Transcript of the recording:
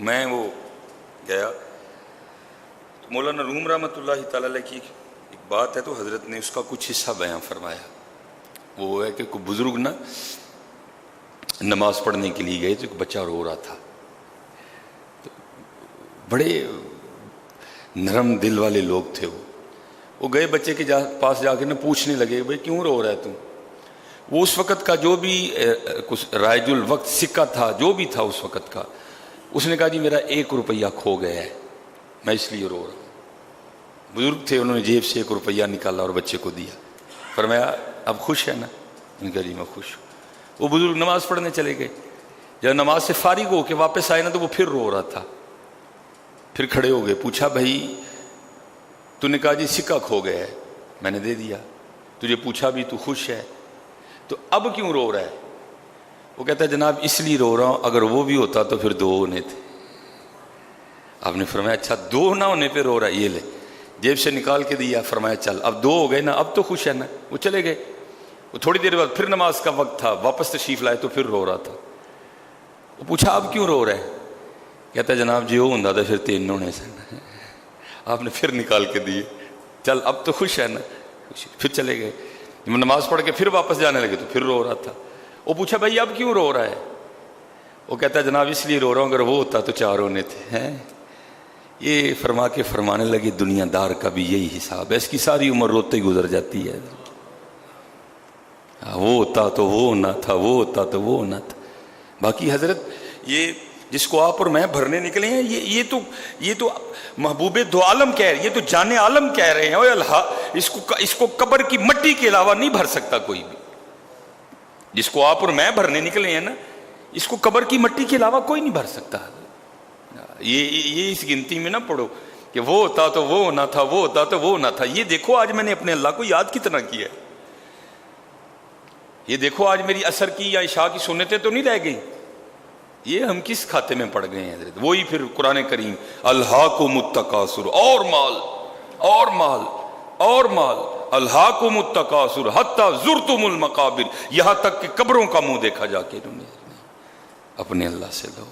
میں وہ گیا تو مولانا روم رحمۃ اللہ تعالی علیہ کی ایک بات ہے، تو حضرت نے اس کا کچھ حصہ بیان فرمایا. وہ ہے کہ کوئی بزرگ نا نماز پڑھنے کے لیے گئے تو ایک بچہ رو رہا تھا. تو بڑے نرم دل والے لوگ تھے. وہ گئے بچے کے پاس جا کے نا پوچھنے لگے بھائی کیوں رو رہا ہے تم. وہ اس وقت کا جو بھی کچھ رائج الوقت سکہ تھا، جو بھی تھا اس وقت کا، اس نے کہا جی میرا 1 روپیہ کھو گیا ہے، میں اس لیے رو رہا ہوں. بزرگ تھے، انہوں نے جیب سے 1 روپیہ نکالا اور بچے کو دیا. فرمایا اب خوش ہے نا؟ ان کا جی میں خوش ہوں. وہ بزرگ نماز پڑھنے چلے گئے. جب نماز سے فارغ ہو کے واپس آئے نا تو وہ پھر رو رہا تھا. پھر کھڑے ہو گئے، پوچھا بھائی تو نے کہا جی سکہ کھو گیا ہے، میں نے دے دیا. تجھے پوچھا بھی تو خوش ہے، تو اب کیوں رو رہا ہے؟ وہ کہتا ہے جناب اس لیے رو رہا ہوں، اگر وہ بھی ہوتا تو پھر 2 ہونے تھے. آپ نے فرمایا اچھا 2 نہ ہونے پہ رو رہا ہے، یہ لے. جیب سے نکال کے دیا. فرمایا چل اب 2 ہو گئے نا، اب تو خوش ہے نا. وہ چلے گئے. وہ تھوڑی دیر بعد پھر نماز کا وقت تھا، واپس تشریف لائے تو پھر رو رہا تھا. وہ پوچھا اب کیوں رو رہا ہے؟ کہتا ہے جناب جی وہ ہوں تو پھر 3 ہونے سے. آپ نے پھر نکال کے دیے. چل اب تو خوش ہے نا. پھر چلے گئے. نماز پڑھ کے پھر واپس جانے لگے تو پھر رو رہا تھا. وہ پوچھا بھائی اب کیوں رو رہا ہے؟ وہ کہتا ہے جناب اس لیے رو رہا ہوں، اگر وہ ہوتا تو 4 ہونے تھے. یہ فرما کے فرمانے لگے دنیا دار کا بھی یہی حساب ہے، اس کی ساری عمر روتے ہی گزر جاتی ہے. وہ ہوتا تو وہ نہ تھا، وہ ہوتا تو وہ نہ تھا. باقی حضرت یہ جس کو آپ اور میں بھرنے نکلے ہیں، یہ تو محبوب دو عالم کہہ رہے ہیں، یہ تو جان عالم کہہ رہے ہیں. اوے اللہ اس کو قبر کی مٹی کے علاوہ نہیں بھر سکتا کوئی بھی. جس کو آپ اور میں بھرنے نکلے ہیں نا، اس کو قبر کی مٹی کے علاوہ کوئی نہیں بھر سکتا. یہ اس گنتی میں نہ پڑھو کہ وہ ہوتا تو وہ نہ تھا، وہ ہوتا تو وہ نہ تھا. یہ دیکھو آج میں نے اپنے اللہ کو یاد کتنا کیا ہے. یہ دیکھو آج میری عصر کی یا عشاء کی سنتیں تو نہیں رہ گئی. یہ ہم کس کھاتے میں پڑ گئے ہیں حضرت؟ وہی پھر قرآن کریم الہاکم التکاثر، اور مال اور مال اور مال، الہاکم التکاثر حتی زرتم المقابر، یہاں تک کہ قبروں کا منہ دیکھا جا کے انہوں نے. اپنے اللہ سے لو.